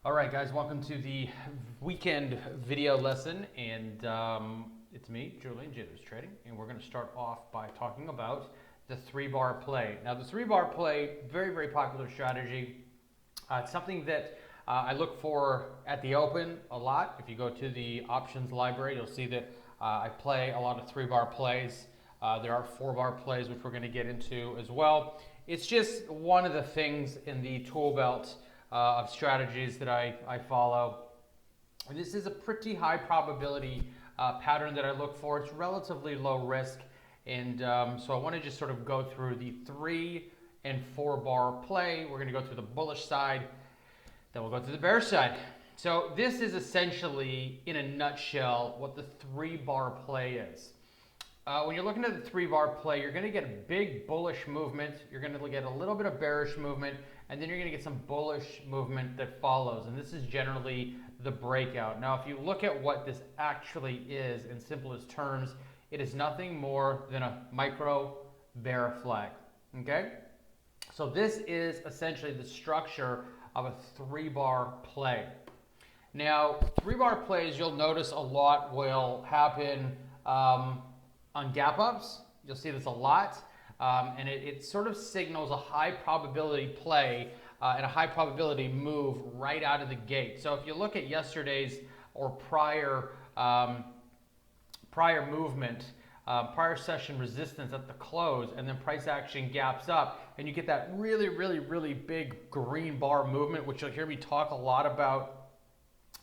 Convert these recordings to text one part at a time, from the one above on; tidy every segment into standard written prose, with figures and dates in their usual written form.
All right, guys, welcome to the weekend video lesson, and it's me, Julian, Jitters Trading, and we're going to start off by talking about the three-bar play. Now, the three-bar play, very, very popular strategy. It's something that I look for at the open a lot. If you go to the options library, you'll see that I play a lot of three-bar plays. There are four-bar plays, which we're going to get into as well. It's just one of the things in the tool belt of strategies that I follow. And this is a pretty high probability pattern that I look for. It's relatively low risk. And so I want to just sort of go through the 3 and 4 bar play. We're going to go through the bullish side, then we'll go through the bearish side. So this is essentially, in a nutshell, what the 3 bar play is. When you're looking at the 3 bar play, you're going to get a big bullish movement. You're going to get a little bit of bearish movement, and then you're going to get some bullish movement that follows. And this is generally the breakout. Now, if you look at what this actually is in simplest terms, it is nothing more than a micro bear flag. Okay? So this is essentially the structure of a 3 bar play. Now, 3 bar plays, you'll notice a lot will happen on gap ups. You'll see this a lot, and it sort of signals a high probability play and a high probability move right out of the gate. So if you look at yesterday's or prior movement, prior session resistance at the close, and then price action gaps up, and you get that really big green bar movement, which you'll hear me talk a lot about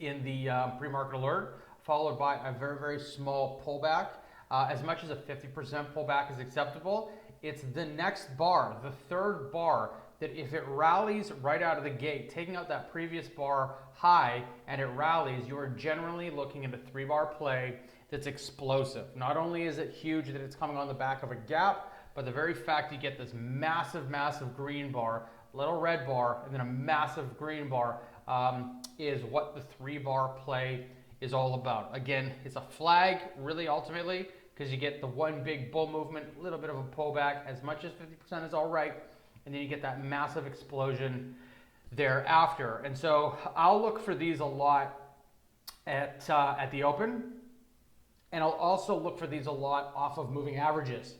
in the pre-market alert, followed by a very small pullback. As much as a 50% pullback is acceptable, it's the next bar, the 3rd bar, that if it rallies right out of the gate, taking out that previous bar high, and it rallies, you are generally looking at a 3 bar play that's explosive. Not only is it huge that it's coming on the back of a gap, but the very fact you get this massive green bar, little red bar, and then a massive green bar is what the 3 bar play is all about. Again, it's a flag, really, ultimately, because you get the one big bull movement, a little bit of a pullback, as much as 50% is all right, and then you get that massive explosion thereafter. And so I'll look for these a lot at the open, and I'll also look for these a lot off of moving averages.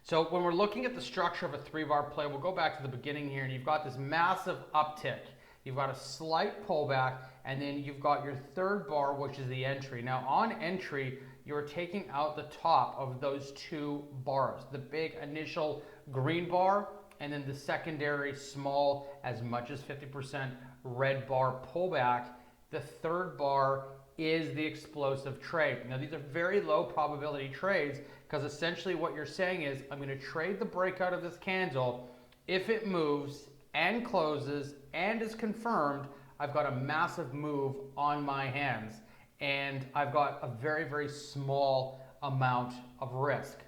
So when we're looking at the structure of a 3 bar play, we'll go back to the beginning here, and you've got this massive uptick. You've got a slight pullback, and then you've got your 3rd bar, which is the entry. Now, on entry, you're taking out the top of those 2 bars, the big initial green bar, and then the secondary small, as much as 50% red bar pullback. The 3rd bar is the explosive trade. Now, these are very low probability trades, because essentially what you're saying is, I'm going to trade the breakout of this candle. If it moves and closes and is confirmed, I've got a massive move on my hands, and I've got a very small amount of risk.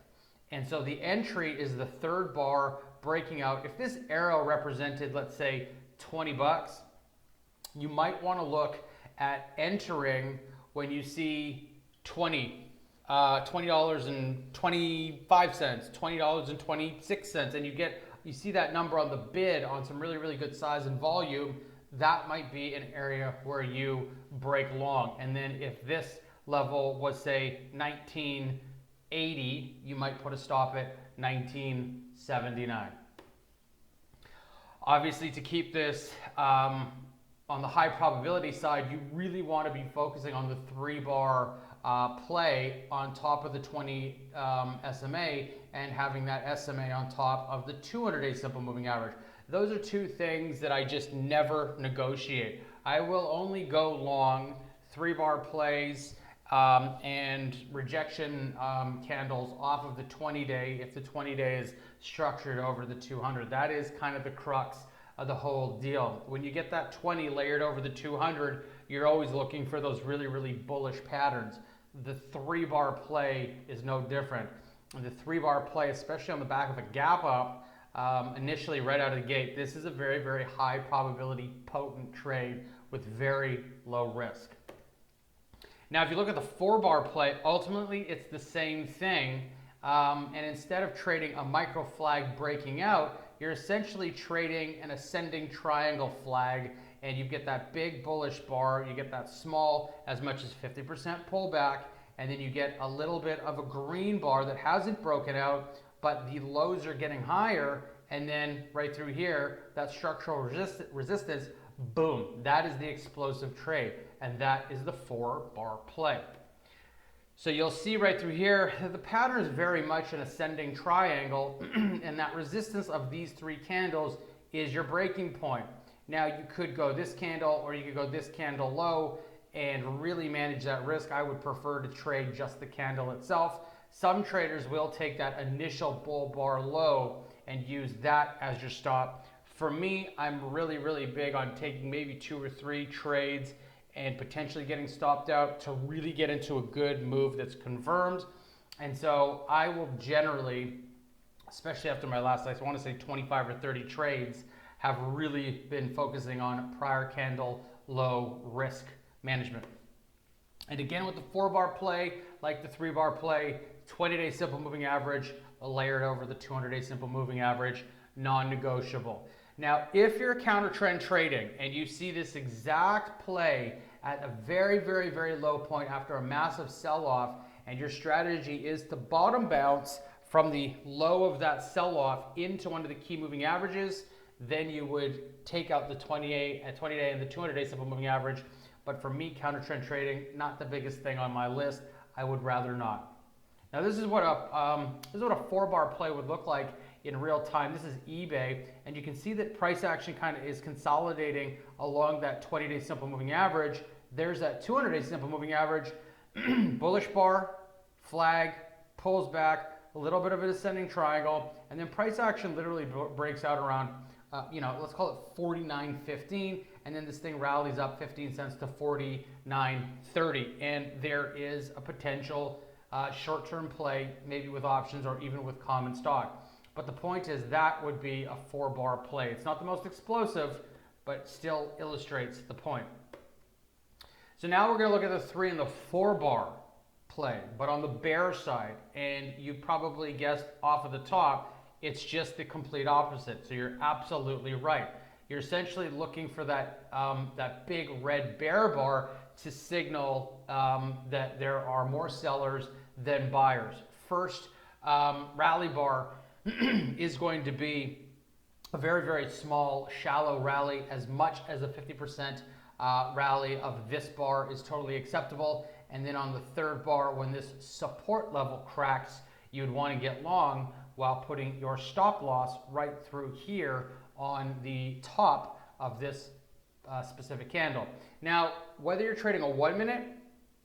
And so the entry is the 3rd bar breaking out. If this arrow represented, let's say, 20 bucks, you might want to look at entering when you see $20.25, $20.26, and you see that number on the bid on some really good size and volume. That might be an area where you break long. And then if this level was, say, 1980, you might put a stop at 1979. Obviously, to keep this on the high probability side, you really want to be focusing on the 3 bar play on top of the 20 SMA, and having that SMA on top of the 200-day simple moving average. Those are 2 things that I just never negotiate. I will only go long 3 bar plays and rejection candles off of the 20-day if the 20-day is structured over the 200. That is kind of the crux of the whole deal. When you get that 20 layered over the 200, you're always looking for those really bullish patterns. The 3 bar play is no different. And the 3 bar play, especially on the back of a gap up, initially right out of the gate, this is a very high probability potent trade with very low risk. Now, if you look at the 4 bar play, ultimately it's the same thing. And instead of trading a micro flag breaking out, you're essentially trading an ascending triangle flag, and you get that big bullish bar, you get that small as much as 50% pullback, and then you get a little bit of a green bar that hasn't broken out, but the lows are getting higher, and then right through here, that structural resistance, boom, that is the explosive trade, and that is the 4-bar play. So you'll see right through here, the pattern is very much an ascending triangle, and that resistance of these 3 candles is your breaking point. Now you could go this candle, or you could go this candle low and really manage that risk. I would prefer to trade just the candle itself. Some traders will take that initial bull bar low and use that as your stop. For me, I'm really big on taking maybe 2 or 3 trades and potentially getting stopped out to really get into a good move that's confirmed. And so I will generally, especially after my last, I want to say 25 or 30 trades, have really been focusing on prior candle low risk management. And again, with the 4-bar play, like the 3-bar play, 20-day simple moving average layered over the 200-day simple moving average, non-negotiable. Now, if you're counter trend trading and you see this exact play at a very low point after a massive sell-off, and your strategy is to bottom bounce from the low of that sell-off into one of the key moving averages, then you would take out the 20-day and the 200-day simple moving average. But for me, counter trend trading, not the biggest thing on my list. I would rather not. Now this is what a 4-bar play would look like in real time. This is eBay, and you can see that price action kind of is consolidating along that 20-day simple moving average. There's that 200-day simple moving average, bullish bar, flag, pulls back, a little bit of an ascending triangle, and then price action literally breaks out around, let's call it 49.15, and then this thing rallies up 15 cents to 49.30, and there is a potential short-term play, maybe with options or even with common stock. But the point is that would be a 4-bar play. It's not the most explosive, but still illustrates the point. So now we're going to look at the 3 and the 4-bar play, but on the bear side, and you probably guessed off of the top, it's just the complete opposite. So you're absolutely right. You're essentially looking for that, that big red bear bar to signal that there are more sellers than buyers. First rally bar is going to be a very small, shallow rally. As much as a 50% rally of this bar is totally acceptable. And then on the 3rd bar, when this support level cracks, you'd want to get long while putting your stop loss right through here on the top of this specific candle. Now, whether you're trading a 1 minute,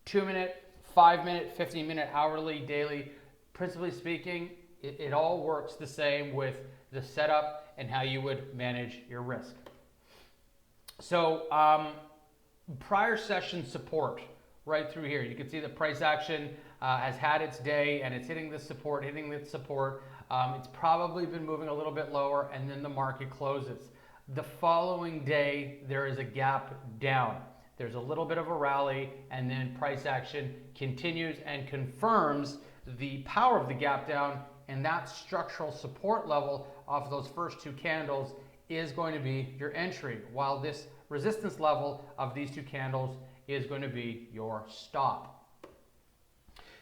2 minute, 5 minute, 15 minute, hourly, daily, principally speaking, it all works the same with the setup and how you would manage your risk. So prior session support right through here, you can see the price action has had its day and it's hitting this support, it's probably been moving a little bit lower, and then the market closes. The following day, there is a gap down. There's a little bit of a rally, and then price action continues and confirms the power of the gap down, and that structural support level off those first 2 candles is going to be your entry, while this resistance level of these 2 candles is going to be your stop.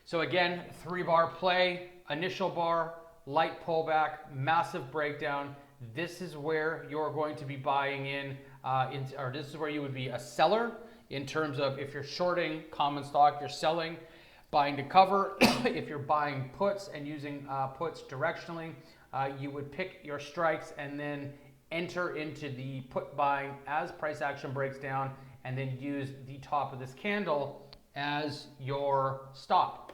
So again, 3-bar play, initial bar, light pullback, massive breakdown. This is where you're going to be buying in, or this is where you would be a seller in terms of if you're shorting common stock, you're selling, buying to cover. If you're buying puts and using puts directionally, you would pick your strikes and then enter into the put buying as price action breaks down, and then use the top of this candle as your stop.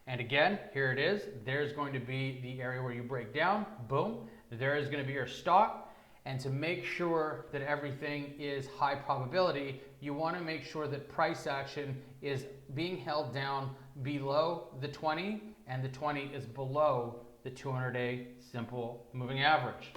And again, here it is. There's going to be the area where you break down. Boom. There is going to be your stop. And to make sure that everything is high probability, you want to make sure that price action is being held down below the 20, and the 20 is below the 200-day simple moving average.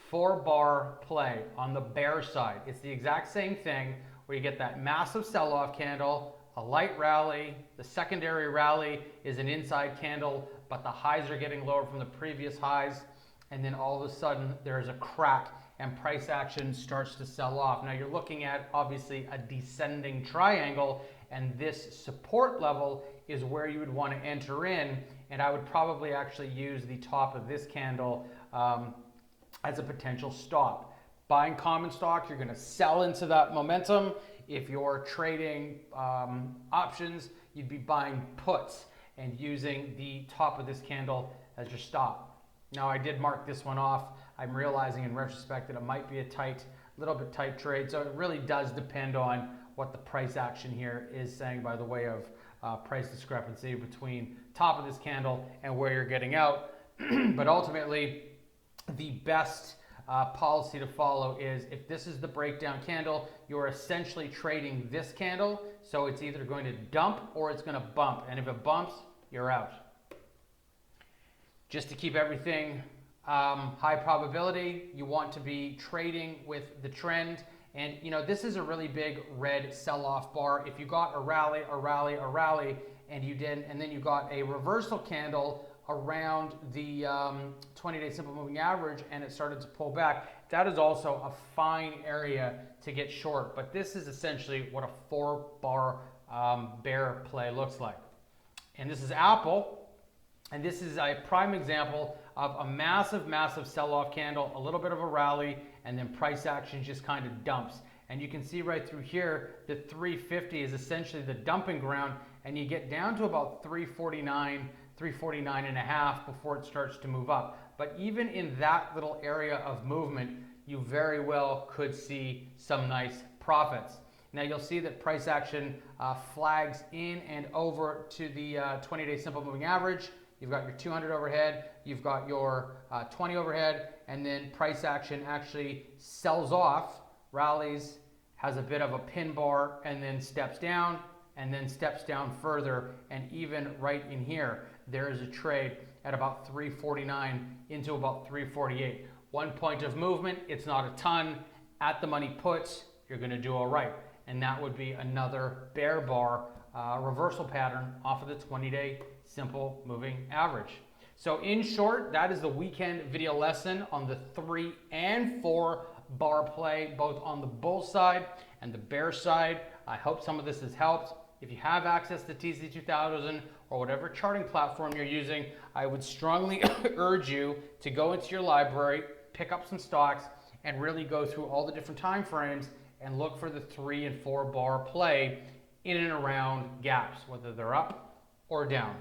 4-bar play on the bear side. It's the exact same thing where you get that massive sell-off candle, a light rally, the secondary rally is an inside candle, but the highs are getting lower from the previous highs, and then all of a sudden there's a crack and price action starts to sell off. Now you're looking at obviously a descending triangle, and this support level is where you would want to enter in, and I would probably actually use the top of this candle as a potential stop. Buying common stocks, you're going to sell into that momentum. If you're trading options, you'd be buying puts and using the top of this candle as your stop. Now I did mark this one off. I'm realizing in retrospect that it might be a little bit tight trade. So it really does depend on what the price action here is saying by the way of price discrepancy between top of this candle and where you're getting out. But ultimately, the best policy to follow is if this is the breakdown candle, you're essentially trading this candle. So it's either going to dump or it's going to bump. And if it bumps, you're out. Just to keep everything high probability, you want to be trading with the trend. And you know, this is a really big red sell-off bar. If you got a rally, and you didn't, and then you got a reversal candle around the 20-day simple moving average and it started to pull back, that is also a fine area to get short. But this is essentially what a 4-bar bear play looks like. And this is Apple. And this is a prime example of a massive, massive sell-off candle, a little bit of a rally, and then price action just kind of dumps. And you can see right through here that 350 is essentially the dumping ground, and you get down to about 349, 349 and a half before it starts to move up. But even in that little area of movement, you very well could see some nice profits. Now you'll see that price action flags in and over to the 20-day simple moving average. You've got your 200 overhead, you've got your 20 overhead, and then price action actually sells off, rallies, has a bit of a pin bar, and then steps down further. And even right in here, there is a trade at about 349 into about 348. 1 point of movement, it's not a ton. At the money puts, you're going to do all right. And that would be another bear bar reversal pattern off of the 20-day simple moving average. So in short, that is the weekend video lesson on the 3 and 4 bar play, both on the bull side and the bear side. I hope some of this has helped. If you have access to TC2000 or whatever charting platform you're using, I would strongly urge you to go into your library, pick up some stocks, and really go through all the different time frames and look for the 3 and 4 bar play in and around gaps, whether they're up or down.